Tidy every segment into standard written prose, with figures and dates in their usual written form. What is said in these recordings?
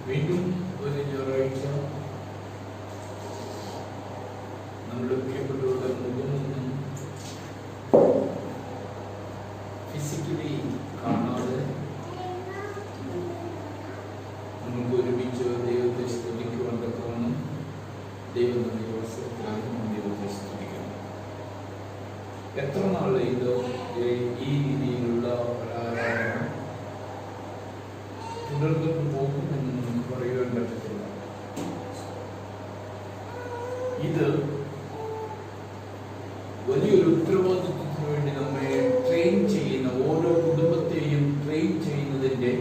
വീണ്ടും ഒരു ഞായറാഴ്ച നമ്മുടെ പ്രിയപ്പെട്ടവരുടെ മുഖമൊന്നും ഫിസിക്കലി കാണാതെ നമുക്ക് ഒരുമിച്ച് ദൈവത്തെ സ്തുതിക്കുവാൻ തക്കവണ്ണം ദൈവം നമ്മുടെ അവസരത്തിലാണ് ദൈവത്തെ സ്തുതിക്കണം. എത്ര നാൾ ഇത് ഈ രീതിയിലുള്ള ആരാധന തുടർന്നു പോകുമെന്ന് നമുക്ക് പറയുവാൻ പറ്റത്തില്ല. ഇത് വലിയൊരു ഉത്തരവാദിത്വത്തിന് വേണ്ടി നമ്മെ ട്രെയിൻ ചെയ്യുന്ന, ഓരോ കുടുംബത്തെയും ട്രെയിൻ ചെയ്യുന്നതിന്റെ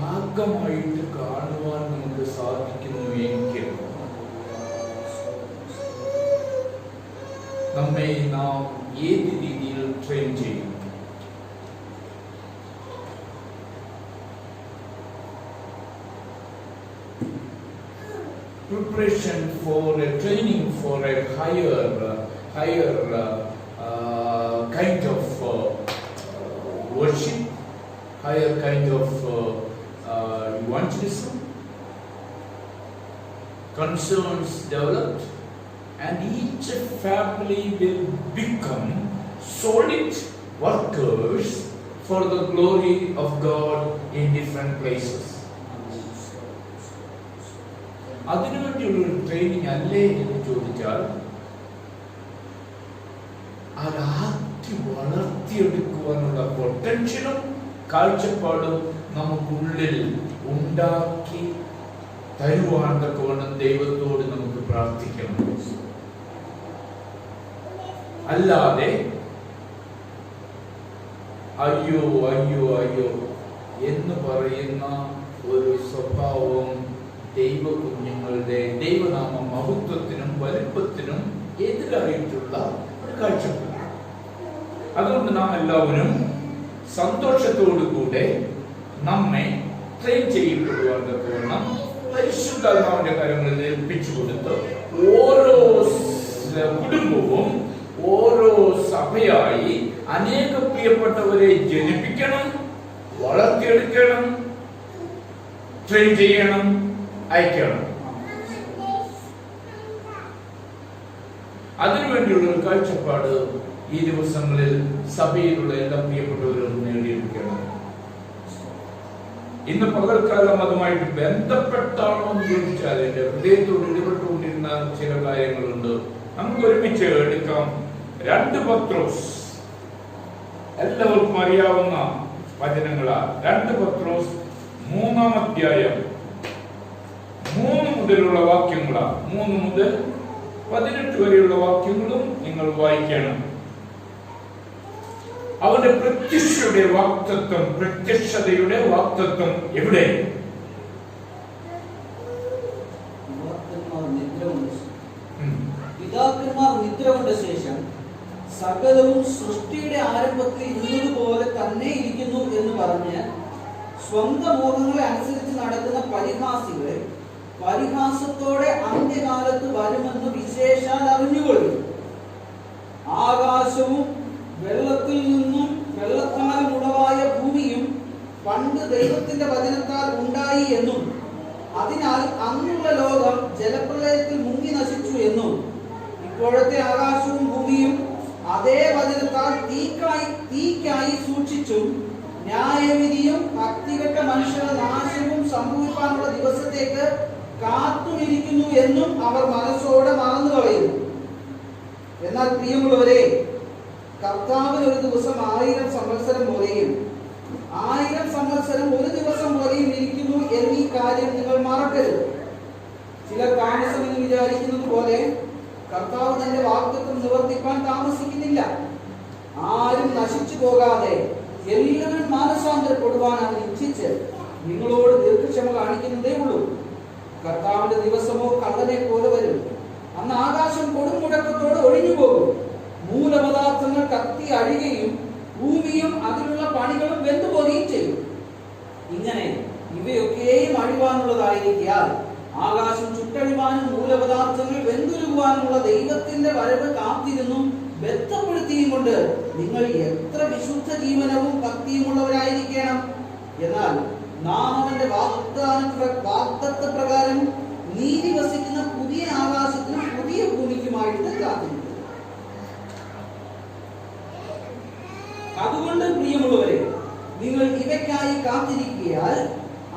ഭാഗമായിട്ട് കാണുവാൻ നമുക്ക് സാധിക്കുന്നു എങ്കിൽ നമ്മെ നാം ഏത് രീതിയിൽ ട്രെയിൻ ചെയ്യും? Preparation for a training for a higher kind of worship, higher kind of evangelism, concerns developed, and each family will become solid workers for the glory of God in different places. അതിനുവേണ്ടിയുള്ളൊരു training അല്ലേ എന്ന് ചോദിച്ചാൽ, അതാക്കി വളർത്തിയെടുക്കുവാനുള്ള പൊട്ടൻഷ്യലും കാഴ്ചപ്പാടും നമുക്കുള്ളിൽ ഉണ്ടാക്കി തരുവാൻ തക്കവണ്ണം ദൈവത്തോട് നമുക്ക് പ്രാർത്ഥിക്കണം. അല്ലാതെ അയ്യോ അയ്യോ അയ്യോ എന്ന് പറയുന്ന ഒരു സ്വഭാവം ദൈവ കുഞ്ഞുങ്ങളുടെ ദൈവനാമ മഹത്വത്തിനും വലുപ്പത്തിനും എതിരായിട്ടുള്ള ഒരു കാഴ്ചപ്പാട്. അതുകൊണ്ട് നാം എല്ലാവരും സന്തോഷത്തോടുകൂടെ നമ്മെ ട്രെയിൻ ചെയ്യപ്പെടുവാൻ തക്കവണ്ണം പരിശുദ്ധാത്മാവിന്റെ കാര്യങ്ങളിൽ ഏൽപ്പിച്ചു കൊടുത്ത് ഓരോ കുടുംബവും ഓരോ സഭയായി അനേക പ്രിയപ്പെട്ടവരെ ജനിപ്പിക്കണം, വളർത്തിയെടുക്കണം, ട്രെയിൻ ചെയ്യണം, അയക്കണം. അതിനുവേണ്ടിയുള്ള ഒരു കാഴ്ചപ്പാട് ഈ ദിവസങ്ങളിൽ സഭയിലുള്ള എല്ലാ പ്രിയപ്പെട്ടവരും നേടിയെടുക്കണം. ഇന്ന് പകൽക്കാലം അതുമായിട്ട് ബന്ധപ്പെട്ടാണോ എന്ന് ചോദിച്ചാൽ എന്റെ ഹൃദയത്തോട് ഇടപെട്ടുകൊണ്ടിരുന്ന ചില കാര്യങ്ങളുണ്ട്. നമുക്ക് ഒരുമിച്ച് എടുക്കാം. 2 പത്രോസ്, എല്ലാവർക്കും അറിയാവുന്ന വചനങ്ങളാ. 2 പത്രോസ് 3-ാം അധ്യായം 3 മുതലുള്ള വാക്യങ്ങളാ. 3 മുതൽ 18 വരെയുള്ള വാക്യങ്ങളും നിങ്ങൾ വായിക്കണം. അവന്റെ പ്രത്യക്ഷതയുടെ വാക്തത്വം എവിടെ? പിതാക്കന്മാർ നിദ്ര കൊണ്ട ശേഷം സകലവും സൃഷ്ടിയുടെ ആരംഭത്തിൽ ഇരുന്നതുപോലെ തന്നെ ഇരിക്കുന്നു എന്ന് പറഞ്ഞ് സ്വന്തം മോഹങ്ങളെ അനുസരിച്ച് നടക്കുന്ന പരിഹാസികളെ പരിഹാസത്തോടെ അന്ത്യകാലത്ത് വരുമെന്ന് വിശേഷാൽ അറിഞ്ഞുകൊള്ളും. ആകാശവും വെള്ളത്താൽ ഉളവായ ഭൂമിയും പണ്ട് ദൈവത്തിന്റെ വചനത്താൽ ഉണ്ടായി എന്നും അതിനാൽ അന്നുള്ള ലോകം ജലപ്രളയത്തിൽ മുങ്ങി നശിച്ചു എന്നും ഇപ്പോഴത്തെ ആകാശവും ഭൂമിയും അതേ വചനത്താൽ തീക്കായി സൂക്ഷിച്ചും ന്യായവിധിയും ഭക്തികെട്ട മനുഷ്യരുടെ നാശവും സംഭവിക്കാനുള്ള ദിവസത്തേക്ക് കാത്തുമിരിക്കുന്നു എന്നും അവർ മനസ്സോടെ മറന്നു കളയുന്നു. എന്നാൽ പ്രിയമുള്ളവരെ, കർത്താവിന് ഒരു ദിവസം 1000 സംവത്സരം പോലെയും 1000 സംവത്സരം ഒരു ദിവസം പോലെയും ഇരിക്കുന്നു എന്നീ കാര്യം നിങ്ങൾ മറക്കരുത്. ചിലർ താമസമെന്ന് വിചാരിക്കുന്നത് പോലെ കർത്താവ് തന്റെ വാഗ്ദത്തം നിവർത്തിക്കാൻ താമസിക്കുന്നില്ല. ആരും നശിച്ചു പോകാതെ എല്ലാവരും മാനസാന്തരപ്പെടുവാൻ അവൻ ഇച്ഛിച്ച് നിങ്ങളോട് ദീർഘക്ഷമ കാണിക്കുന്നതേ ഉള്ളൂ. കർത്താവിന്റെ ദിവസമോ കള്ളനെ പോലെ വരും. അന്ന് ആകാശം കൊടുമുടക്കത്തോടെ ഒഴിഞ്ഞു പോകും, മൂലപദാർത്ഥങ്ങൾ കത്തി അഴിയുകയും ഭൂമിയും അതിലുള്ള പണികളും വെന്തുപോകുകയും ചെയ്യും. ഇങ്ങനെ ഇവയൊക്കെയും അഴിവാനുള്ളതായിരിക്കാൽ ആകാശം ചുട്ടഴിവാനും മൂലപദാർത്ഥങ്ങൾ വെന്തുരുകുവാനുമുള്ള ദൈവത്തിന്റെ വരവ് കാത്തിരുന്നും ബന്ധപ്പെടുത്തിയും കൊണ്ട് നിങ്ങൾ എത്ര വിശുദ്ധ ജീവനവും ഭക്തിയുമുള്ളവരായിരിക്കണം. എന്നാൽ നാം അവന്റെ വാഗ്ദത്ത പ്രകാരം നീതി വസിക്കുന്ന പുതിയ ആകാശത്തിനും പുതിയ ഭൂമിക്കുമായിട്ട് കാത്തിരിക്കും. അതുകൊണ്ട് പ്രിയമുള്ളവരെ, നിങ്ങൾ ഇവയ്ക്കായി കാത്തിരിക്കയാൽ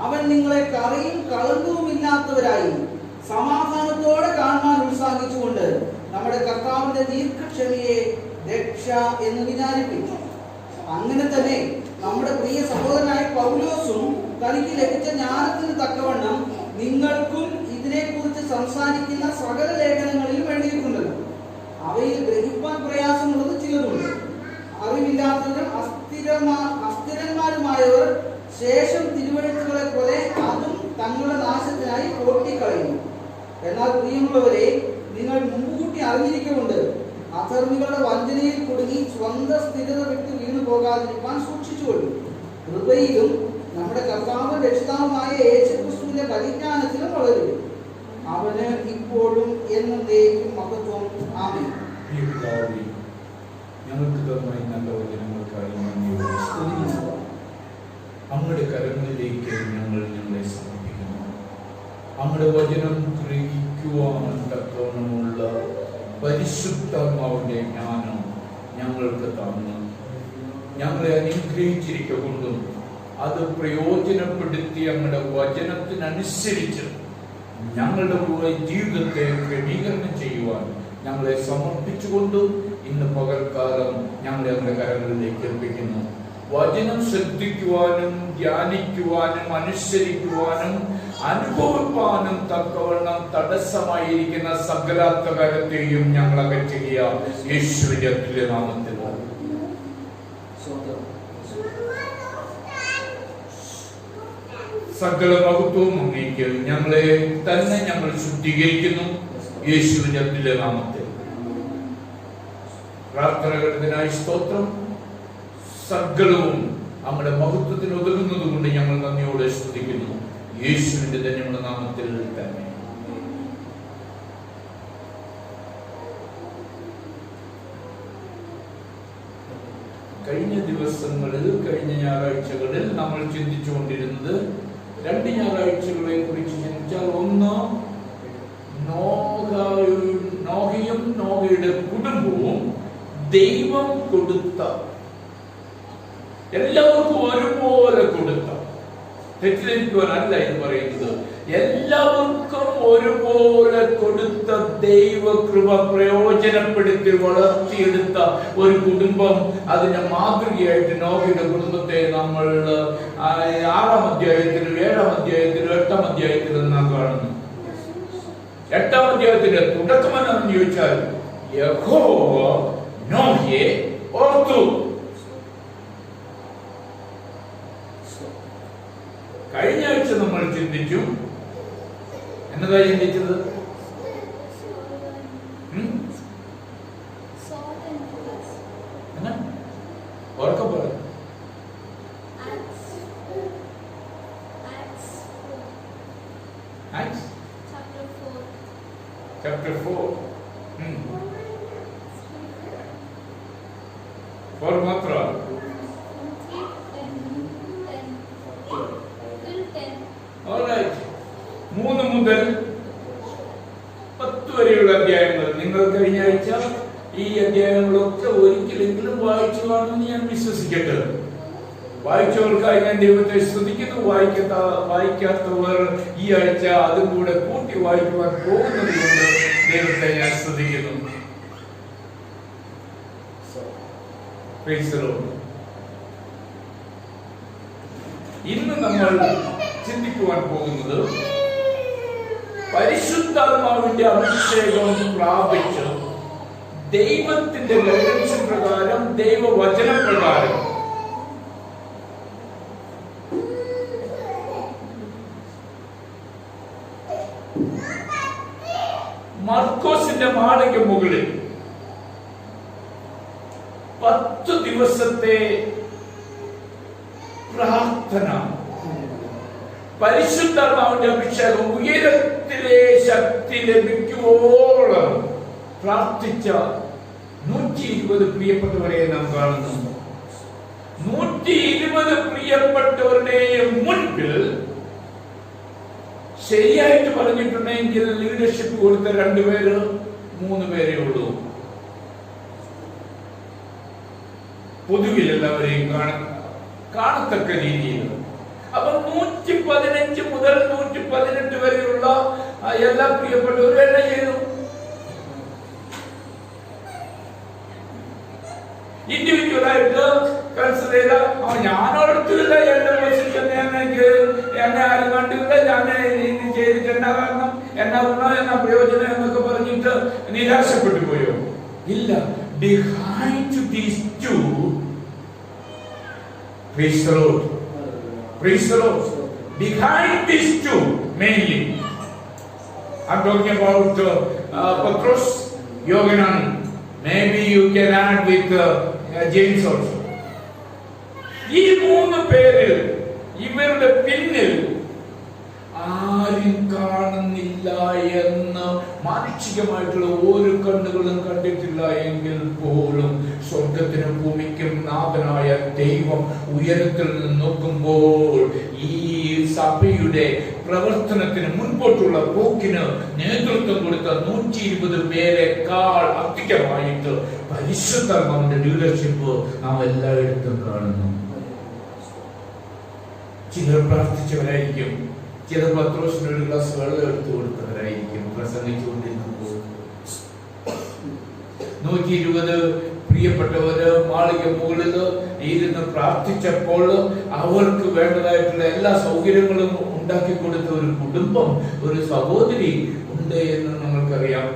അവൻ നിങ്ങളെ കറയും കളങ്കവും ഇല്ലാത്തവരായി സമാധാനത്തോടെ കാണാൻ ഉത്സാഹിച്ചുകൊണ്ട് നമ്മുടെ കർത്താവിന്റെ ദീർഘക്ഷമയെ രക്ഷ എന്ന് വിചാരിപ്പിച്ചു. അങ്ങനെ തന്നെ നമ്മുടെ പ്രിയ സഹോദരനായ പൗലോസും തനിക്ക് ലഭിച്ച ജ്ഞാനത്തിന് തക്കവണ്ണം നിങ്ങൾക്കും ഇതിനെക്കുറിച്ച് സംസാരിക്കുന്ന സകല ലേഖനങ്ങളിലും എഴുതിയിട്ടുണ്ടല്ലോ. അവയിൽ ഗ്രഹിപ്പാൻ പ്രയാസമുള്ളത് ചിലതുണ്ട്. അറിവില്ലാത്തവരും അസ്ഥിരന്മാരുമായവർ ശേഷം തിരുവെഴുത്തുകളെ പോലെ അതും തങ്ങളുടെ നാശത്തിനായി ഓട്ടിക്കളയുന്നു. എന്നാൽ പ്രിയമുള്ളവരെ, നിങ്ങൾ മുൻകൂട്ടി അറിഞ്ഞിരിക്കുന്നുണ്ട് അധർമ്മികളുടെ വഞ്ചനയിൽ കുടുങ്ങി സ്വന്തം സ്ഥിരത വിട്ട് വീണു പോകാതിരിക്കാൻ സൂക്ഷിച്ചുകൊള്ളു. കൃപയിലും നമ്മുടെ കർത്താവും രക്ഷിതാവുമായ യേശുക്രിസ്തുവിന്റെ പരിജ്ഞാനത്തിലും വളരുക. അവന് ഇപ്പോഴും എന്നേക്കും മഹത്വം. ആമേൻ. ഞങ്ങൾക്ക് തന്ന നല്ല വചനങ്ങൾക്കായി അങ്ങയുടെ കരങ്ങളിലേക്ക് ഞങ്ങളെ സമർപ്പിക്കുന്നു. അങ്ങയുടെ വചനം ഗ്രഹിക്കുവാൻ തക്കവണ്ണമുള്ള പരിശുദ്ധാത്മാവിന്റെ ജ്ഞാനം ഞങ്ങൾക്ക് തന്നു ഞങ്ങളെ അനുഗ്രഹിച്ചിരിക്കൊണ്ടും അത് പ്രയോജനപ്പെടുത്തി അങ്ങയുടെ വചനത്തിനനുസരിച്ച് ഞങ്ങളുടെ ജീവിതത്തെ ക്രമീകരണം ചെയ്യുവാൻ ഞങ്ങളെ സമർപ്പിച്ചുകൊണ്ടും ഇന്ന് പകൽക്കാലം ഞങ്ങളെ അങ്ങയുടെ കരങ്ങളിലേക്ക് ഏൽപ്പിക്കുന്നു. വചനം ശ്രദ്ധിക്കുവാനും ധ്യാനിക്കുവാനും അനുസരിക്കുവാനും അനുഭവിപ്പാനും തക്കവണ്ണം തടസ്സമായിരിക്കുന്ന സകലാത്മകരത്തെയും ഞങ്ങൾ അകറ്റുക യേശുവിന്റെ അത്യുല്യ നാമത്തിൽ. സകല മഹത്വവും അങ്ങേക്ക് ഞങ്ങളെ തന്നെ ഞങ്ങൾ ശുദ്ധീകരിക്കുന്നു യേശുവിന്റെ അത്യുല്യ നാമത്തിൽ. പ്രാർത്ഥനകൾക്കായി സ്തോത്രം. സകലവും നമ്മുടെ മഹത്വത്തിന് ഒതുങ്ങുന്നത് കൊണ്ട് ഞങ്ങൾ നന്ദിയോടെ സ്തുതിക്കുന്നു യേശുവിന്റെ ധന്യമുള്ള നാമത്തിൽ തന്നെ. കഴിഞ്ഞ ദിവസങ്ങളിൽ, കഴിഞ്ഞ ഞായറാഴ്ചകളിൽ നമ്മൾ ചിന്തിച്ചുകൊണ്ടിരുന്നത് രണ്ട് ഞായറാഴ്ചകളെ കുറിച്ച് ചിന്തിച്ചാൽ, ഒന്ന് നോഹയും നോഹയുടെ കുടുംബവും ദൈവം കൊടുത്ത, എല്ലാവർക്കും ഒരുപോലെ കൊടുത്ത, തെറ്റിദ്ധരിക്കുവാനല്ല ഇത് പറയുന്നത്, എല്ലാവർക്കും ഒരുപോലെ കൊടുത്ത ദൈവകൃപ പ്രയോജനപ്പെടുത്തി വളർത്തിയെടുത്ത ഒരു കുടുംബം, അതിന്റെ മാതൃകയായിട്ട് നോഹയുടെ കുടുംബത്തെ നമ്മൾ 6-ാം അധ്യായത്തിലും 7-ാം അധ്യായത്തിലും 8-ാം അധ്യായത്തിലും നാം കാണുന്നു. 8-ാം അധ്യായത്തിന്റെ തുടക്കം എന്താണെന്ന് ചോദിച്ചാൽ, യഹോവ നോഹയെ ഓർത്തു. കഴിഞ്ഞ ആഴ്ച നമ്മൾ ചിന്തിച്ചു, എന്നതാ ചിന്തിച്ചത്? ഓർക്കപ്പോലെ chapter 4 4 മാത്ര 3 മുതൽ 10 വരെയുള്ള അധ്യായങ്ങൾ. നിങ്ങൾ കഴിഞ്ഞ ആഴ്ച ഈ അധ്യായങ്ങളൊക്കെ ഒരിക്കലെങ്കിലും വായിച്ചു കാണുമെന്ന് ഞാൻ വിശ്വസിക്കട്ടെ. വായിച്ചവർക്കായി ഞാൻ ദൈവത്തെ സ്തുതിക്കുന്നു. വായിക്കാത്തവർ ഈ ആഴ്ച അതും കൂടെ കൂട്ടി വായിക്കുവാൻ പോകുന്നത് കൊണ്ട് ദൈവത്തെ ഞാൻ സ്തുതിക്കുന്നു. ഇന്ന് നമ്മൾ ചിന്തിക്കുവാൻ പോകുന്നത് പരിശുദ്ധാത്മാവിന്റെ അഭിഷേകം പ്രാപിച്ച് ദൈവത്തിന്റെ ഗൈഡൻസ് പ്രകാരം, ദൈവവചന പ്രകാരം മർക്കോസിന്റെ മാളിക മുകളിൽ 10 ദിവസത്തെ പ്രാർത്ഥന, പരിശുദ്ധാത്മാവിന്റെ അഭിഷേകം, ഉയരത്തിലെ ശക്തി ലഭിക്കുവോളം പ്രാർത്ഥിച്ച 120 പ്രിയപ്പെട്ടവരെ നാം കാണുന്നു. 120 120 പ്രിയപ്പെട്ടവരുടെയും മുൻപിൽ ശരിയായിട്ട് പറഞ്ഞിട്ടുണ്ടെങ്കിൽ ലീഡർഷിപ്പ് കൊടുത്ത 2 പേര് 3 പേരേ ഉള്ളൂ. പൊതുവിൽ എല്ലാവരെയും കാണത്തക്ക രീതിയിൽ. അപ്പൊ 115 മുതൽ 118 വരെയുള്ള എല്ലാ പ്രിയപ്പെട്ടവരും എല്ലാം ചെയ്തു. ഇൻഡിവിജ്വലായിട്ട് കൺസിഡർ ചെയ്ത ഞാനോടത്തില്ല, എന്റെ പൊസിഷൻ എന്നെ ആരും കണ്ടില്ല, ഞാൻ ഇത് ചെയ്തിട്ട് എന്നാ കാരണം, എന്നാ ഗുണം, എന്നാ പ്രയോജനം എന്നൊക്കെ പറഞ്ഞിട്ട് നിരാശപ്പെട്ടു പോയോ? ഇല്ല. Behind these two, praise the Lord, praise the Lord. Behind these two, mainly, I'm talking about Patros, Yohanan. Maybe you can add with James also. ഈ 3 പേരിൽ ഇവരുടെ പിന്നിൽ ആരും കാണുന്നില്ല എന്ന് മാനുഷികമായിട്ടുള്ള ഒരു കണ്ണുകളും കണ്ടിട്ടില്ല എങ്കിൽ പോലും സ്വർഗത്തിനും ഭൂമിക്കും നാഥനായ ദൈവം ഉയരത്തിൽ നിന്ന് നോക്കുമ്പോൾ ഈ സഭയുടെ പ്രവർത്തനത്തിന് മുൻപോട്ടുള്ള പോക്കിന് നേതൃത്വം കൊടുത്ത 120 പേരെക്കാൾ അധികമായിട്ട് പരിശുദ്ധാത്മാവിന്റെ ലീഡർഷിപ്പ് നാം എല്ലായിടത്തും കാണുന്നു. ചിലർ പ്രാർത്ഥിച്ചവരായിരിക്കും, ചില പത്രോസിന് ഒരു ഗ്ലാസ് വെള്ളം എടുത്തു കൊടുത്തവരായിരിക്കും പ്രസംഗിച്ചുകൊണ്ടിരിക്കുമ്പോൾ. 120 പ്രിയപ്പെട്ടവര് മാളിക മുകളിൽ ഇരുന്ന് പ്രാർത്ഥിച്ചപ്പോൾ അവർക്ക് വേണ്ടതായിട്ടുള്ള എല്ലാ സൗകര്യങ്ങളും ഉണ്ടാക്കി കൊടുത്ത ഒരു കുടുംബം, ഒരു സഹോദരി ഉണ്ട് എന്ന് നമ്മൾക്കറിയാം.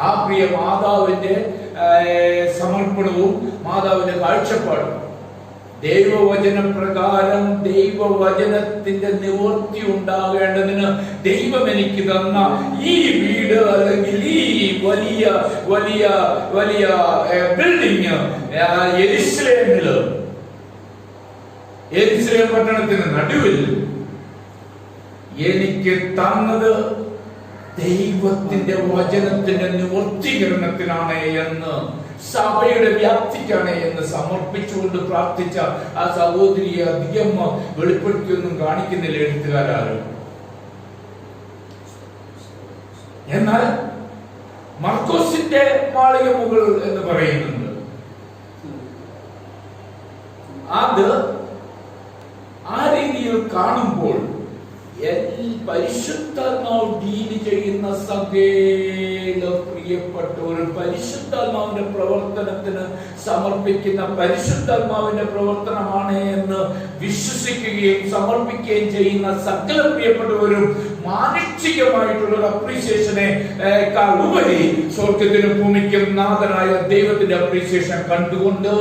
ആ പ്രിയ മാതാവിന്റെ സമർപ്പണവും മാതാവിന്റെ കാഴ്ചപ്പാടും ദൈവവചന പ്രകാരം ദൈവവചനത്തിന്റെ നിവൃത്തി ഉണ്ടാകേണ്ടതിന് ദൈവം എനിക്ക് തന്ന ഈ വീട് അല്ലെങ്കിൽ ഈ വലിയ വലിയ വലിയ ബിൽഡിംഗ് യെരുശലേം പട്ടണത്തിന് നടുവിൽ എനിക്ക് തന്നത് ദൈവത്തിന്റെ വചനത്തിന്റെ നിവൃത്തീകരണത്തിനാണ് എന്ന്, സഭയുടെ വ്യാപ്തിക്കാണ് എന്ന് സമർപ്പിച്ചുകൊണ്ട് പ്രാർത്ഥിച്ച ആ സഹോദരിയെ അധികം വെളിപ്പെടുത്തിയൊന്നും കാണിക്കുന്നില്ല എഴുത്തുകാരും. എന്നാൽ മർക്കോസിന്റെ മാളിക മുകൾ എന്ന് പറയുന്നുണ്ട്. അത് ആ രീതിയിൽ കാണുമ്പോൾ പരിശുദ്ധാത്മാവ് ഡീല് ചെയ്യുന്ന സകല പ്രിയപ്പെട്ട ഒരു പരിശുദ്ധാത്മാവിന്റെ പ്രവർത്തനത്തിന് സമർപ്പിക്കുന്ന പരിശുദ്ധാത്മാവിന്റെ പ്രവർത്തനമാണ് എന്ന് വിശ്വസിക്കുകയും സമർപ്പിക്കുകയും ചെയ്യുന്ന സകല പ്രിയപ്പെട്ടവരും മാനുഷികമായിട്ടുള്ള ഒരു അപ്രീസിയേഷനെ ഉപരി സ്വർഗത്തിനും ഭൂമിക്കും നാഥനായ ദൈവത്തിന്റെ അപ്രീസിയേഷൻ കണ്ടുകൊണ്ട്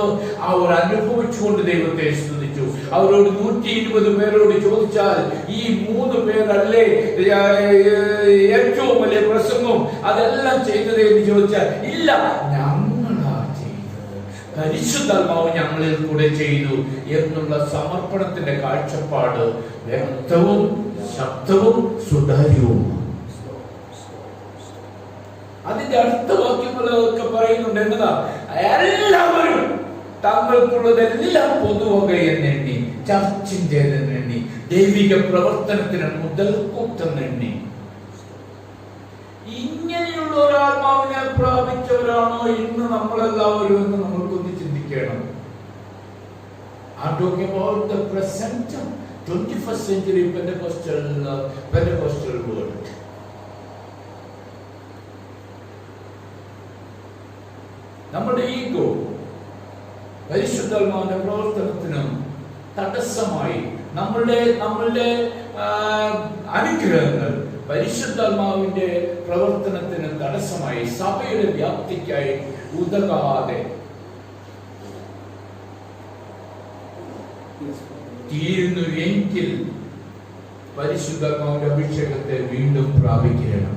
അവർ അനുഭവിച്ചുകൊണ്ട് ദൈവത്തെ സ്തുതിച്ചു. അവരോട് 120 പേരോട് ചോദിച്ചാൽ ഈ 3 പേരല്ലേ ഏറ്റവും വലിയ പ്രസംഗം അതെല്ലാം ചെയ്തത് എന്ന് ചോദിച്ചാൽ ഇല്ല, ഞങ്ങളാ ചെയ്തത്, പരിശുദ്ധാത്മാവ് ഞങ്ങളിൽ കൂടെ ചെയ്തു എന്നുള്ള സമർപ്പണത്തിന്റെ കാഴ്ചപ്പാട് വ്യക്തവും ശബ്ദവും സുതാര്യവുമാണ്. അതിന്റെ അടുത്ത വാക്യങ്ങളൊക്കെ പറയുന്നുണ്ട് എന്നതാ, എല്ലാവരും തങ്ങൾക്കുള്ളതെല്ലാം പൊതുവക എന്നെണ്ണി, ചർച്ചിന്റേതെന്നെണ്ണി, ദൈവിക പ്രവർത്തനത്തിന് മുതൽക്കൂട്ടെന്നെണ്ണി. ഇങ്ങനെയുള്ള ഒരു ആത്മാവിനെ പ്രാപിച്ചവരാണോ ഇന്ന് നമ്മളെല്ലാവരും എന്ന് നമ്മൾക്കൊന്ന് ചിന്തിക്കണം. I'm talking about the present 21st century Pentecostal world. നമ്മുടെ ഈഗോ പരിശുദ്ധാത്മാവിന്റെ പ്രവർത്തനത്തിനും തടസ്സമായി, നമ്മളുടെ അനുഗ്രഹങ്ങൾ പരിശുദ്ധാത്മാവിന്റെ പ്രവർത്തനത്തിന് തടസ്സമായി, സഭയുടെ വ്യാപ്തിക്കായി ഉതകാതെ തീരുന്നു എങ്കിൽ പരിശുദ്ധാത്മാവിന്റെ അഭിഷേകത്തെ വീണ്ടും പ്രാപിക്കണം.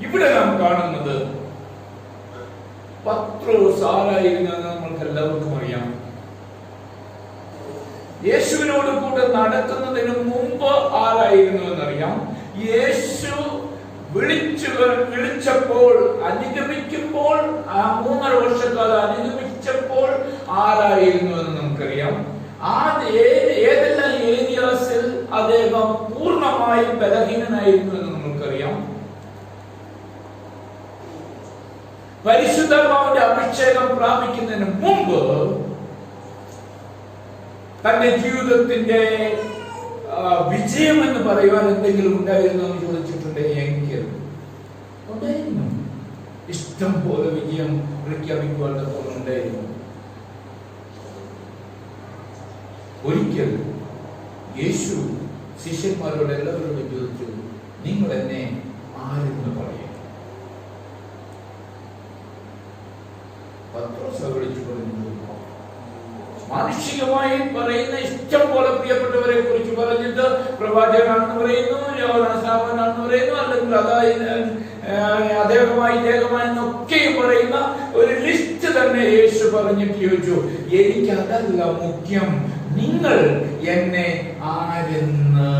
ഇവിടെ നാം കാണുന്നത് പത്രോസ് ആരായിരുന്നെന്ന് നമ്മൾക്ക് എല്ലാവർക്കും അറിയാം. യേശുവിനോട് കൂടെ നടക്കുന്നതിന് മുമ്പ് ആരായിരുന്നു എന്നറിയാം. യേശു വിളിച്ചപ്പോൾ, അനുഗമിക്കുമ്പോൾ, ആ 3.5 വർഷക്കാലം അനുഗമിച്ചപ്പോൾ ആരായിരുന്നു എന്ന് നമുക്കറിയാം. ഏതെല്ലാം ഏരിയാസിൽ അദ്ദേഹം പൂർണ്ണമായും ബലഹീനനായിരുന്നു എന്ന് നമുക്കറിയാം. പരിശുദ്ധാത്മാവിന്റെ അഭിഷേകം പ്രാപിക്കുന്നതിന് മുമ്പ് തന്റെ ജീവിതത്തിന്റെ വിജയം എന്ന് പറയുവാൻ എന്തെങ്കിലും ഉണ്ടായിരുന്നു എന്ന് ചോദിച്ചിട്ടുണ്ട്. എങ്കിൽ ഉണ്ടായിരുന്നു. ഇഷ്ടം പോലെ വിജയം പ്രഖ്യാപിക്കുവാൻ ഉണ്ടായിരുന്നു. ഒരിക്കൽ യേശു ശിഷ്യന്മാരോട് എല്ലാവരോടും ചോദിച്ചു, നിങ്ങൾ എന്നെ ആരെന്ന് പറയും? പത്രോസ് വിളിച്ചു പറഞ്ഞു, മാനുഷികമായി പറയുന്ന ഇഷ്ടം പോലെ പ്രിയപ്പെട്ടവരെ കുറിച്ച് പറഞ്ഞിട്ട് പ്രവാചകനാണെന്ന് പറയുന്നു, യോഹന്നാണെന്ന് പറയുന്നു, അല്ലെങ്കിൽ അദ്ദേഹമായി പറയുന്ന ഒരു ലിസ്റ്റ് തന്നെ യേശു പറഞ്ഞിട്ട് ചോദിച്ചു, എനിക്ക് അതല്ല മുഖ്യം, നിങ്ങൾ എന്നെ ആരെന്ന്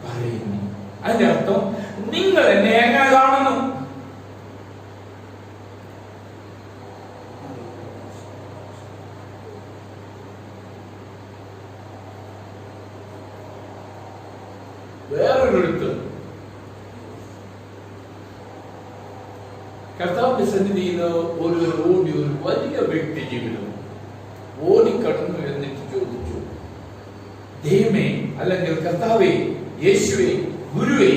പറയുന്നു. അതിന്റെ അർത്ഥം നിങ്ങൾ എന്നെ എങ്ങനെ കാണുന്നു? വേറൊരിടത്ത് കർത്താവിന്റെ സന്നിധിയിൽ ഒരു വലിയ വ്യക്തി ജീവിതം ഓടിക്കടന്നു എന്നിട്ട് ചോദിച്ചു, ദൈവമേ, അല്ലെങ്കിൽ കർത്താവേ, യേശുവേ, ഗുരുവേ,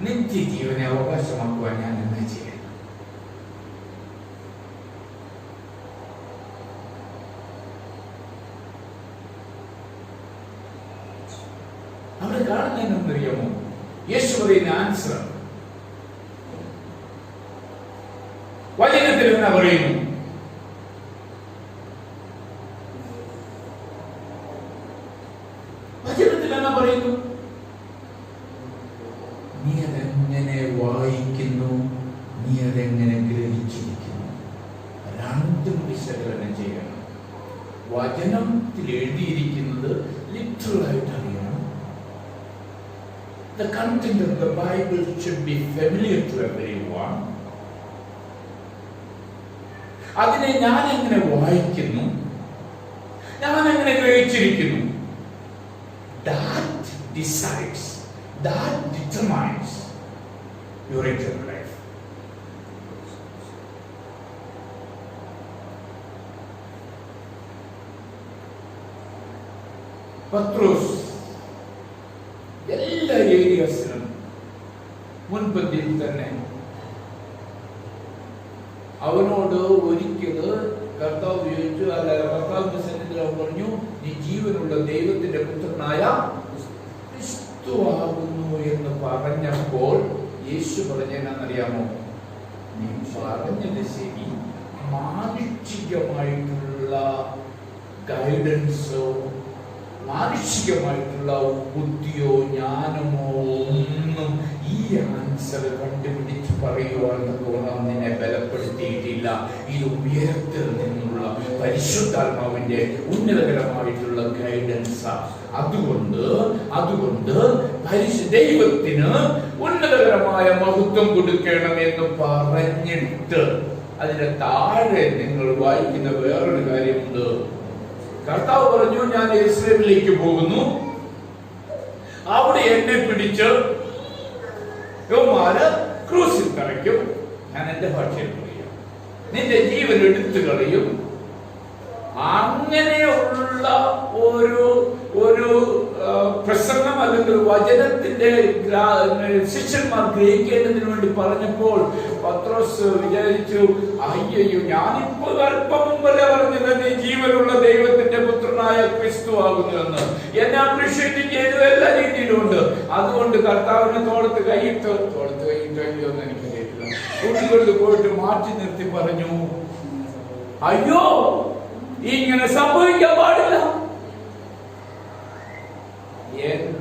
നിത്യജീവനെ അവകാശമാക്കുവാൻ ഞാൻ എന്താ ചെയ്യണം? അവിടെ കാണുന്നറിയാമോ? യേശു പറയുന്ന ആൻസർ വചനത്തിൽ എന്നാ പറയുന്നു? വചനത്തിൽ എന്നാ പറയുന്നു? നീ അതെങ്ങനെ വായിക്കുന്നു, നീ അതെങ്ങനെ ഗ്രഹിച്ചിരിക്കുന്നു, രണ്ടും വിശകലനം ചെയ്യണം. വചനത്തിൽ എഴുതിയിരിക്കുന്നത് ലിറ്ററൽ ആയിട്ട് അറിയണം. The content of the Bible should be familiar to everyone. അതിനെ ഞാൻ എങ്ങനെ വായിക്കുന്നു, ഞാൻ എങ്ങനെ ഗ്രഹിച്ചിരിക്കുന്നു, that decides, that determines your eternal life. പത്രോസ് എല്ലാ ഏരിയസിലും മുൻപന്തിയിൽ തന്നെ. അവനോട് ഒരിക്കല് കർത്താവ് ചോദിച്ചു, അല്ല, കർത്താവിന്റെ സന്നിധിയിൽ പറഞ്ഞു, നീ ജീവനുള്ള ദൈവത്തിന്റെ പുത്രനായ ക്രിസ്തു ആകുന്നു എന്ന് പറഞ്ഞപ്പോൾ യേശു പറഞ്ഞെന്നറിയാമോ? നീ പറഞ്ഞത് ശരി, മാനുഷികമായിട്ടുള്ള ഗൈഡൻസോ മാനുഷികമായിട്ടുള്ള ബുദ്ധിയോ ജ്ഞാനമോ ഒന്നും ഈ ആൻസർ കണ്ടുപിടിച്ച് പറയുവാണെന്ന് തോന്നാൻ നിന്നെ ബലപ്പെടുത്തിയിട്ടില്ല. ഇത് ഉയരത്തിൽ നിന്നുള്ള പരിശുദ്ധാത്മാവിന്റെ ഉന്നതകരമായിട്ടുള്ള ഗൈഡൻസ്. അതുകൊണ്ട് ദൈവത്തിന് ഉന്നതകരമായ മഹത്വം കൊടുക്കണമെന്ന് പറഞ്ഞിട്ട് അതിന്റെ താഴെ നിങ്ങൾ വായിക്കുന്ന വേറൊരു കാര്യമുണ്ട്. കർത്താവ് പറഞ്ഞു, ഞാൻ യെരൂശലേമിലേക്ക് പോകുന്നു, അവിടെ എന്നെ പിടിച്ച് യോമാര് ക്രൂസിൽ തറയ്ക്കും. ഞാൻ എന്റെ ഭാഷയിൽ പറയും, നിന്റെ ജീവൻ എടുത്തു കളയും. അങ്ങനെയുള്ള ഒരു പ്രസംഗം അല്ലെങ്കിൽ വചനത്തിന്റെ ശിഷ്യന്മാർ ഗ്രഹിക്കേണ്ടതിന് വേണ്ടി പറഞ്ഞപ്പോൾ പത്രോസ് വിചാരിച്ചു, അയ്യോ, ഞാനിപ്പോ അല്പം മുമ്പല്ലേ പറഞ്ഞത് നീ ജീവനുള്ള ദൈവത്തിന്റെ പുത്രനായ ക്രിസ്തു ആകുന്നുവെന്ന്. എന്നെ അപ്രീഷിയേറ്റ് ചെയ്തു എല്ലാ രീതിയിലും ഉണ്ട്. അതുകൊണ്ട് കർത്താവിനെ തോളത്ത് കൈയിട്ടോ എന്ന് എനിക്ക് കേട്ടില്ല, കുട്ടികളിൽ പോയിട്ട് മാറ്റി നിർത്തി പറഞ്ഞു, അയ്യോ, ഇങ്ങനെ സംഭവിക്കാൻ പാടില്ല.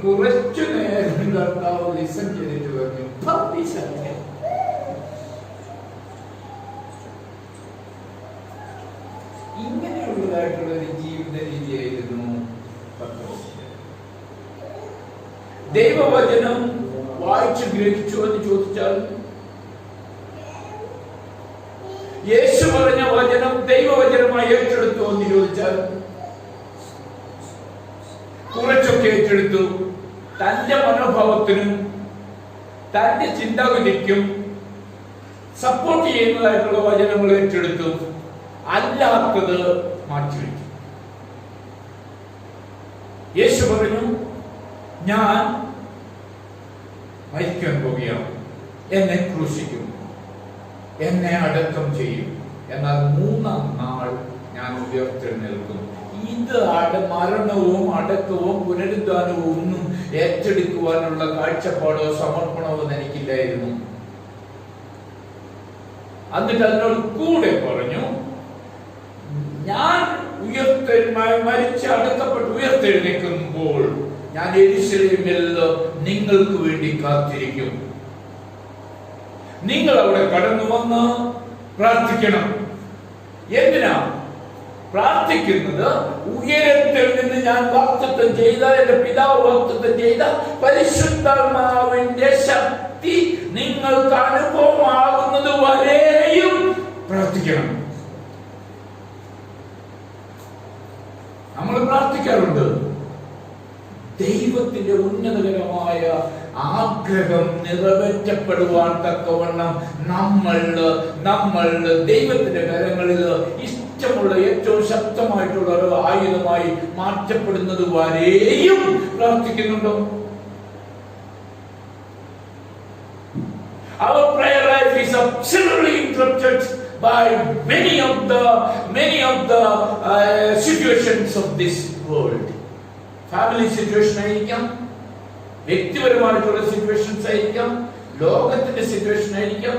കുറച്ചു നേരം കർത്താവ് ലിസൺ ചെയ്തിട്ട് പറഞ്ഞു, ഇങ്ങനെയുള്ളതായിട്ടുള്ള ഒരു ജീവിത രീതിയായിരുന്നു ദൈവവചനം വായിച്ചു ഗ്രഹിച്ചു എന്ന് ചോദിച്ചാൽ, യേശു പറഞ്ഞ വചനം ദൈവവചനമായി ഏറ്റെടുത്തു എന്ന് ചോദിച്ചാൽ, കുറച്ചൊക്കെ ഏറ്റെടുത്തു. തന്റെ മനോഭാവത്തിനും തന്റെ ചിന്താഗതിക്കും സപ്പോർട്ട് ചെയ്യുന്നതായിട്ടുള്ള വചനങ്ങൾ ഏറ്റെടുത്തു, അല്ലാത്തത് മാറ്റിവെച്ചു. യേശു പറഞ്ഞു, ഞാൻ മരിക്കാൻ പോവുകയാണ്, എന്നെ ക്രൂശിക്കും, എന്നെ അടക്കം ചെയ്യും, എന്നാൽ 3-ാം നാൾ ഞാൻ ഉയർത്തെഴുന്നേൽക്കും. ഇത് മരണവും അടക്കവും പുനരുദ്ധാനവും ഒന്നും ഏറ്റെടുക്കുവാനുള്ള കാഴ്ചപ്പാടോ സമർപ്പണമോ എനിക്കില്ലായിരുന്നു. എന്നിട്ട് അതിനോട് കൂടെ പറഞ്ഞു, ഞാൻ മരിച്ച് അടക്കപ്പെട്ട് ഉയർത്തെഴുന്നേൽക്കുമ്പോൾ ഞാൻ യെരൂശലേമിൽ നിങ്ങൾക്ക് വേണ്ടി കാത്തിരിക്കും. നിങ്ങൾ അവിടെ കടന്നു വന്ന് പ്രാർത്ഥിക്കണം. എന്തിനാ പ്രാർത്ഥിക്കുന്നത്? ഉയരത്തിൽ നിന്ന് ഞാൻ വാഗ്ദത്തം ചെയ്ത, എന്റെ പിതാവ് വാഗ്ദത്തം ചെയ്ത പരിശുദ്ധാത്മാവിന്റെ ശക്തി നിങ്ങൾക്ക് അനുഭവമാകുന്നത് വരെയും പ്രാർത്ഥിക്കണം. നമ്മൾ പ്രാർത്ഥിക്കാറുണ്ട്. ദൈവത്തിന്റെ ഉന്നതകരമായ ആഗ്രഹം നിറവേറ്റപ്പെടുവാൻ തക്കവണ്ണം നമ്മൾ ദൈവത്തിന്റെ കരങ്ങളിൽ ഇഷ്ടമുള്ള ഏറ്റവും ശക്തമായിട്ടുള്ള ഒരു ആയുധമായി മാറ്റപ്പെടുന്നത് വരെയും പ്രാർത്ഥിക്കുന്നുണ്ടോ? Our prayer life is absolutely interrupted by many of the situations of this world. Family situation ആയിരിക്കാം, വ്യക്തിപരമായിട്ടുള്ള സിറ്റുവേഷൻസ് ആയിരിക്കാം, ലോകത്തിന്റെ സിറ്റുവേഷൻ ആയിരിക്കാം.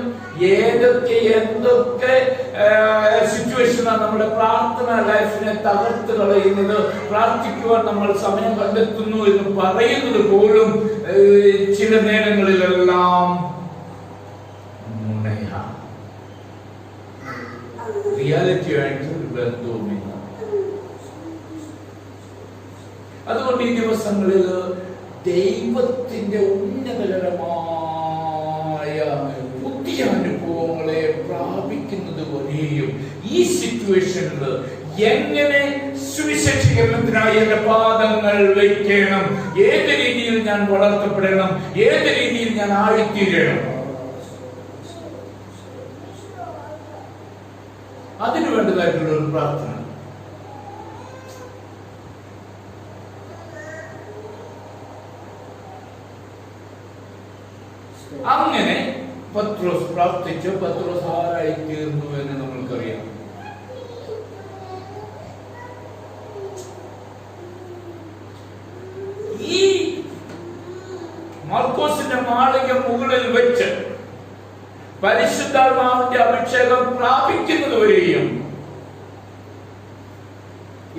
എന്തൊക്കെ സിറ്റുവേഷനാണ് നമ്മുടെ പ്രാർത്ഥന ലൈഫിനെ തകർത്ത് കളയുന്നത്. പ്രാർത്ഥിക്കുവാൻ നമ്മൾ സമയം കണ്ടെത്തുന്നു എന്ന് പറയുന്നത് പോലും ചില നേരങ്ങളിലെല്ലാം റിയാലിറ്റി ആയിട്ട് ബന്ധവുമില്ല. അതുകൊണ്ട് ഈ ദിവസങ്ങളിൽ ദൈവത്തിന്റെ ഉന്നതകരമായ പുതിയ അനുഭവങ്ങളെ പ്രാപിക്കുന്നത് വരെയും ഈ സിറ്റുവേഷനിൽ എങ്ങനെ സുവിശേഷീകരണത്തിനായി എന്റെ പാദങ്ങൾ വയ്ക്കണം, ഏത് രീതിയിൽ ഞാൻ വളർത്തപ്പെടണം, ഏത് രീതിയിൽ ഞാൻ ആയിത്തീരണം, അതിനു വേണ്ടതായിട്ടുള്ള ഒരു പ്രാർത്ഥന. അങ്ങനെ പത്രോസ് പ്രാർത്ഥിച്ച് പത്രോസ് ആരായി തീർന്നു എന്ന് നമ്മൾക്കറിയാം. ഈ മർക്കോസിന്റെ മാളിക മുകളിൽ വെച്ച് പരിശുദ്ധാത്മാവിന്റെ അഭിഷേകം പ്രാപിക്കുന്നത് വരെയും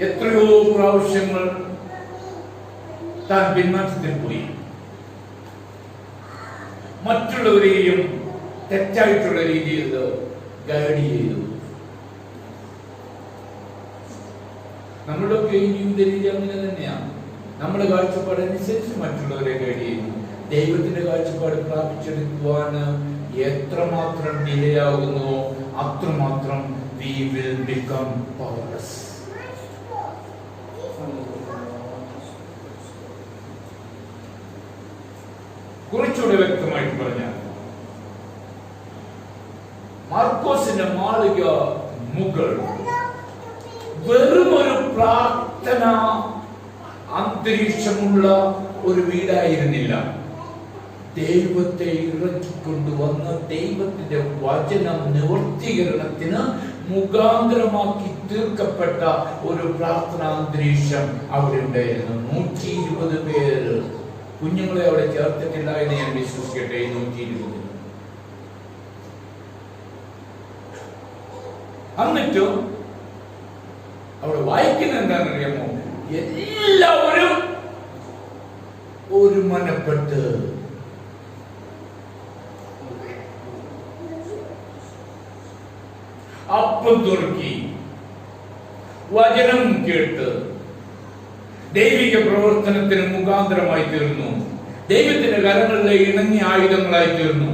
എത്രയോ പ്രാവശ്യങ്ങൾ താൻ പിന്മാറ്റത്തിൽ പോയി. മറ്റുള്ളവരെയും തെറ്റായിട്ടുള്ള രീതിയിൽ ഗൈഡ് ചെയ്തു. നമ്മുടെയൊക്കെ ഈ ജീവിത രീതി അങ്ങനെ തന്നെയാണ്. നമ്മുടെ കാഴ്ചപ്പാടനുസരിച്ച് മറ്റുള്ളവരെ ഗൈഡ് ചെയ്യുന്നു. ദൈവത്തിന്റെ കാഴ്ചപ്പാട് പ്രാപിച്ചെടുക്കുവാൻ എത്രമാത്രം ഡിലേ ആകുന്നുവോ അത്രമാത്രം we will become powerless. കുറച്ചുകൂടെ വ്യക്തമായിട്ട് പറഞ്ഞാൽ, മാർക്കോസിന്റെ മാളിക മുകൾ വെറും ഒരു പ്രാർത്ഥന അന്തരീക്ഷമുള്ള ഒരു വീടായിരുന്നില്ല. ദൈവത്തെ ഇറക്കിക്കൊണ്ടുവന്ന് ദൈവത്തിന്റെ വചനം നിവർത്തീകരണത്തിന് മുഖാന്തരമാക്കി തീർക്കപ്പെട്ട ഒരു പ്രാർത്ഥനാന്തരീക്ഷം അവിടെ ഉണ്ടായിരുന്നു. 120 പേര് കുഞ്ഞുങ്ങളെ അവിടെ ചേർത്തിട്ടില്ല എന്ന് ഞാൻ വിശ്വസിക്കട്ടെ. 120. എന്നിട്ടും അവിടെ വായിക്കുന്ന എന്താണെന്നറിയാമോ? എല്ലാവരും ഒരു മനപ്പെട്ട് അപ്പം തുറക്കി വചനം കേട്ട് ദൈവിക പ്രവർത്തനത്തിന് മുഖാന്തരമായി തീർന്നു. ദൈവത്തിന്റെ കരങ്ങളിലെ ഇണങ്ങിയ ആയുധങ്ങളായി തീർന്നു.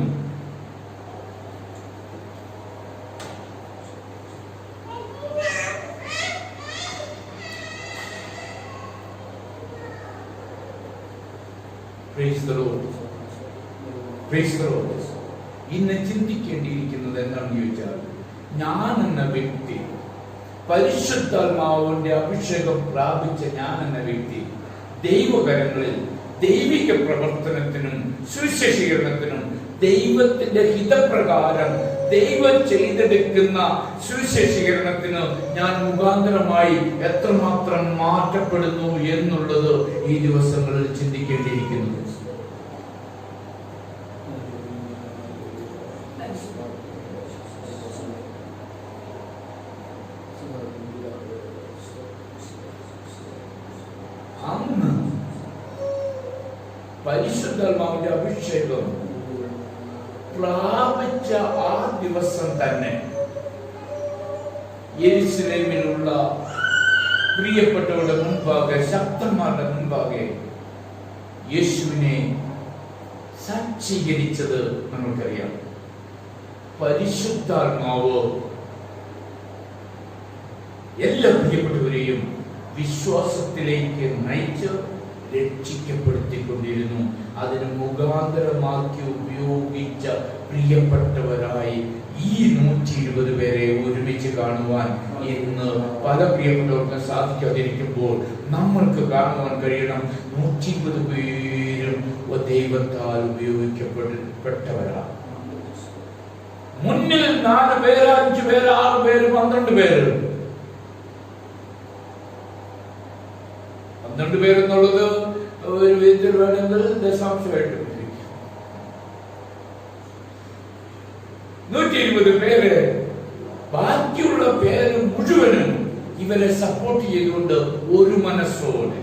ഇന്ന് ചിന്തിക്കേണ്ടിയിരിക്കുന്നത് എന്താണെന്ന് ചോദിച്ചാൽ, ഞാൻ എന്ന വ്യക്തി, പരിശുദ്ധാത്മാവിന്റെ അഭിഷേകം പ്രാപിച്ച ഞാൻ എന്ന വ്യക്തി ദൈവകരങ്ങളിൽ ദൈവിക പ്രവർത്തനത്തിനും സുവിശേഷീകരണത്തിനും ദൈവത്തിന്റെ ഹിതപ്രകാരം ദൈവം ചെയ്തെടുക്കുന്ന സുവിശേഷീകരണത്തിന് ഞാൻ മുഖാന്തരമായി എത്രമാത്രം മാറ്റപ്പെടുന്നു എന്നുള്ളത് ഈ ദിവസങ്ങളിൽ ചിന്തിക്കേണ്ടിയിരിക്കുന്നു. അന്ന് പരിശുദ്ധാത്മാവിന്റെ അഭിഷേകം പ്രാപിച്ച ആ ദിവസം തന്നെ യെരുശലേമിലുള്ള പ്രിയപ്പെട്ടവരുടെ മുൻപാകെ, ശക്തന്മാരുടെ മുൻപാകെ യേശുവിനെ സാക്ഷീകരിച്ചത് നമുക്കറിയാം. പരിശുദ്ധാത്മാവ് എല്ലാ പ്രിയപ്പെട്ടവരെയും വിശ്വാസത്തിലേക്ക് നയിച്ച് രക്ഷിക്കപ്പെടുത്തിക്കൊണ്ടിരുന്നു. അതിന് മുഖാന്തരമാക്കി ഉപയോഗിച്ച പ്രിയപ്പെട്ടവരായി ഈ 120 പേരെ ഒരുമിച്ച് കാണുവാൻ ഇന്ന് പല പ്രിയപ്പെട്ടവർക്കും സാധിക്കാതിരിക്കുമ്പോൾ നമ്മൾക്ക് കാണുവാൻ കഴിയണം. 120 പേരും ദൈവത്താൽ ഉപയോഗിക്കപ്പെട്ടവരാണ്. മുന്നിൽ 4 പേര്, 5 പേര്, 6 പേര്, 12 പേര്. 12 പേരെന്നുള്ളത് ഒരു വിധത്തിൽ വേണമെങ്കിൽ ദശാംശമായിട്ട് 120 പേര്. ബാക്കിയുള്ള പേര് മുഴുവനും ഇവരെ സപ്പോർട്ട് ചെയ്തുകൊണ്ട് ഒരു മനസ്സോടെ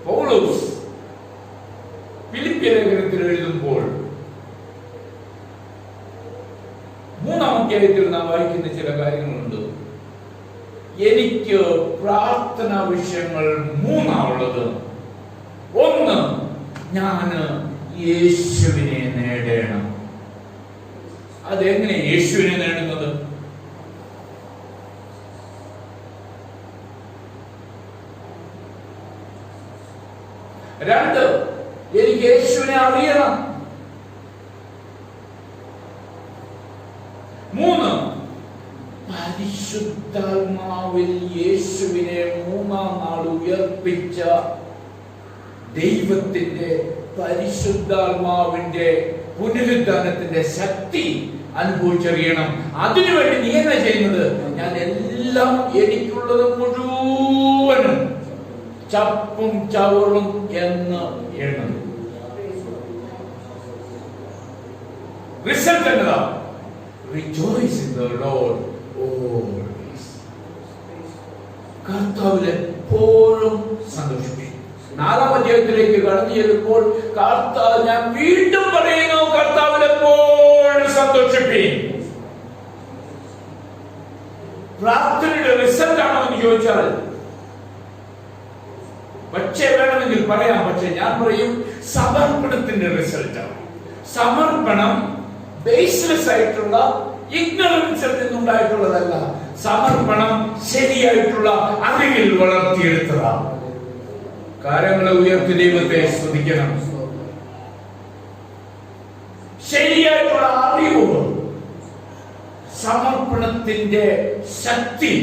പൗലോസ് ഫിലിപ്പിയ ലേഖനത്തിൽ എഴുതുമ്പോൾ 3-ാം അധ്യായത്തിൽ നാം വായിക്കുന്ന ചില കാര്യങ്ങളുണ്ട്. എനിക്ക് പ്രാർത്ഥനാ വിഷയങ്ങൾ 3 ഒന്ന്, ഞാൻ യേശുവിനെ നേടണം. അതെങ്ങനെ യേശുവിനെ നേടുന്നത്? രണ്ട്, എനിക്ക് യേശുവിനെ അറിയണം. 3, പരിശുദ്ധാത്മാവിൽ യേശുവിനെ 3-ാം നാൾ ഉയർപ്പിച്ച ദൈവത്തിന്റെ പരിശുദ്ധാത്മാവിന്റെ പുനരുദ്ധാനത്തിന്റെ ശക്തി അനുഭവിച്ചറിയണം. അതിനുവേണ്ടി നീ എന്താ ചെയ്യുന്നത്? ഞാൻ എല്ലാം എനിക്കുള്ളത് മുഴുവനും ചപ്പും ചവറും എന്ന് എണ്ണും. റിസൾട്ട് എന്നതാ? Rejoice in the Lord always. കർത്താവിൽ എപ്പോഴും സന്തോഷിപ്പിക്കും. 4-ാം അധ്യായത്തിലേക്ക് കടന്നു ചെല്ലുമ്പോൾ കർത്താവ്, ഞാൻ വീണ്ടും പറയുന്നു, കർത്താവിൽ എപ്പോഴും സന്തോഷിപ്പിക്കും. പ്രാർത്ഥനയുടെ റിസൾട്ട് ആണോ എന്ന് ചോദിച്ചാൽ പക്ഷേ വേണമെങ്കിൽ പറയാം. പക്ഷെ ഞാൻ പറയും സമർപ്പണത്തിന്റെ റിസൾട്ടാണ്. സമർപ്പണം ബേസ്ലെസ് ആയിട്ടുള്ള ഇഗ്നറൻസിൽ നിന്നുണ്ടായിട്ടുള്ളതല്ല. സമർപ്പണം ശരിയായിട്ടുള്ള അറിവിൽ വളർത്തിയെടുത്തതാണ്. കാര്യങ്ങളെ ഉയർത്തി ദൈവത്തെ സ്തുതിക്കണം. ശരിയായിട്ടുള്ള അറിവ്, സമർപ്പണത്തിന്റെ ശക്തി,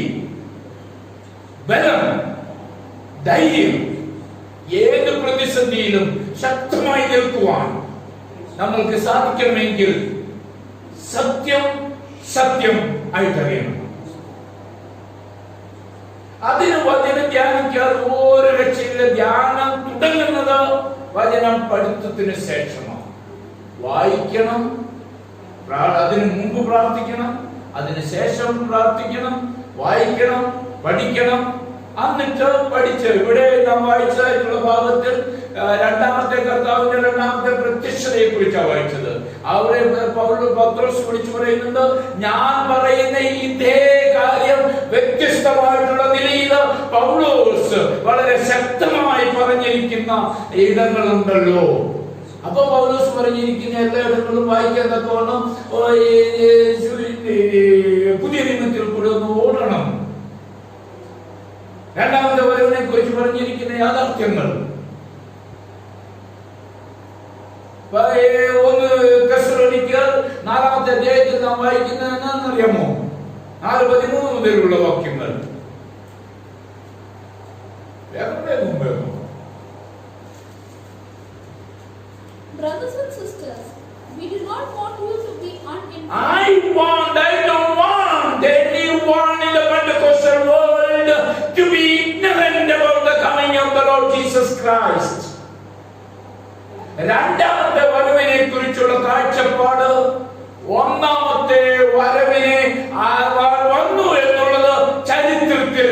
ബലം, ധൈര്യം, ഏത് പ്രതിസന്ധിയിലും ശക്തമായി നിൽക്കുവാൻ നമ്മൾക്ക് സാധിക്കണമെങ്കിൽ സത്യം സത്യം ആയിട്ടറിയണം. അതിന് വചനം ധ്യാനിക്കാതെ ഒരു രക്ഷയില്ല. ധ്യാനം തുടങ്ങുന്നത് വചനം പഠിത്തത്തിന് ശേഷമാണ്. വായിക്കണം, അതിനു മുമ്പ് പ്രാർത്ഥിക്കണം, അതിന് ശേഷം പ്രാർത്ഥിക്കണം, വായിക്കണം, പഠിക്കണം, എന്നിട്ട് പഠിച്ച്. ഇവിടെ നാം വായിച്ചതായിട്ടുള്ള ഭാഗത്തിൽ രണ്ടാമത്തെ കർത്താവിന്റെ രണ്ടാമത്തെ പ്രത്യക്ഷതയെ കുറിച്ചാണ് വായിച്ചത്. അവിടെ പത്രോസ് വിളിച്ചു പറയുന്നുണ്ട്, ഞാൻ പറയുന്ന ഇതേ കാര്യം വ്യത്യസ്തമായിട്ടുള്ള നിലയിൽ പൗലോസ് വളരെ ശക്തമായി പറഞ്ഞിരിക്കുന്ന ഇടങ്ങളുണ്ടല്ലോ. അപ്പൊ പൗലോസ് പറഞ്ഞിരിക്കുന്ന എല്ലാ ഇടങ്ങളും വായിക്കാൻ തക്കവണ്ണം പുതിയ നിയമത്തിൽ കൂടെ ഒന്ന് ഓടണം. രണ്ടാമത്തെ വരവിനെ കുറിച്ച് പറഞ്ഞിരിക്കുന്ന യാഥാർത്ഥ്യങ്ങൾ 1 തെസ്സലോനിക്കർ 4-ാമത്തെ അധ്യായത്തിൽ നാം വായിക്കുന്നത് എന്താണെന്നറിയാമോ? 4:13 മുതലുള്ള വാക്യങ്ങൾ. വേഗം. Brothers and sisters, we do not want you to be uninformed. I don't want anyone in the Pentecostal world to be ignorant about the coming of the Lord Jesus Christ. രണ്ടാമത്തെ വരവിനെ കുറിച്ചുള്ള കാഴ്ചപ്പാട് ഒന്നാമത്തെ വരവിനെ വന്നു എന്നുള്ളത് ചരിത്രത്തിൽ